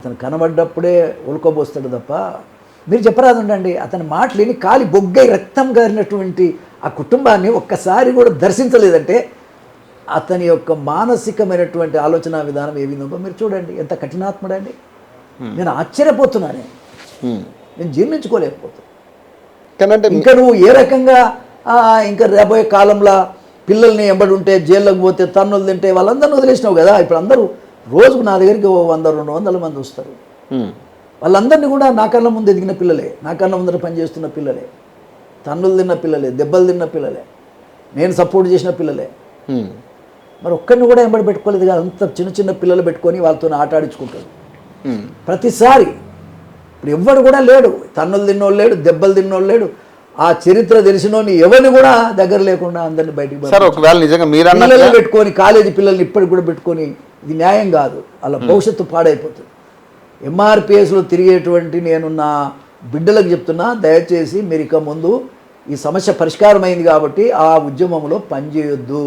అతను కనబడ్డప్పుడే ఉల్కబోస్తాడు తప్ప మీరు చెప్పరాదుండండి. అతని మాటలు విని కాలి బొగ్గై రక్తం గారినటువంటి ఆ కుటుంబాన్ని ఒక్కసారి కూడా దర్శించలేదంటే అతని యొక్క మానసికమైనటువంటి ఆలోచన విధానం ఏ విధంగా మీరు చూడండి. ఎంత కఠినాత్ముడండి. నేను ఆశ్చర్యపోతున్నానే, నేను జీర్ణించుకోలేకపోతున్నాను. ఇంకా నువ్వు ఏ రకంగా ఇంకా రాబోయే కాలంలో పిల్లల్ని ఎంబడి ఉంటే జైల్లోకి పోతే తన్నులు తింటే వాళ్ళందరినీ వదిలేసినావు కదా. ఇప్పుడు అందరూ రోజుకు నా దగ్గరికి 100-200 మంది వస్తారు. వాళ్ళందరినీ కూడా నా కళ్ళ ముందు ఎదిగిన పిల్లలే, నా కళ్ళ ముందర పనిచేస్తున్న పిల్లలే, తన్నులు తిన్న పిల్లలే, దెబ్బలు తిన్న పిల్లలే, నేను సపోర్ట్ చేసిన పిల్లలే. మరి ఒక్కరిని కూడా ఎంబడి పెట్టుకోలేదు కదా. అంత చిన్న చిన్న పిల్లలు పెట్టుకొని వాళ్ళతో ఆట ఆడించుకుంటాడు ప్రతిసారి. ఇప్పుడు ఎవ్వడు కూడా లేడు, తన్నులు తిన్నోళ్ళు లేడు, దెబ్బలు తిన్నోళ్ళు లేడు. ఆ చరిత్ర తెలిసినోని ఎవరిని కూడా దగ్గర లేకుండా అందరిని బయటికి పిల్లల్ని పెట్టుకొని కాలేజీ పిల్లల్ని ఇప్పటికి కూడా పెట్టుకొని ఇది న్యాయం కాదు. అలా భవిష్యత్తు పాడైపోతుంది. ఎంఆర్పిఎస్లో తిరిగేటువంటి నేను నా బిడ్డలకు చెప్తున్నా, దయచేసి మీరు ఇక ముందు ఈ సమస్య పరిష్కారం అయింది కాబట్టి ఆ ఉద్యమంలో పనిచేయొద్దు.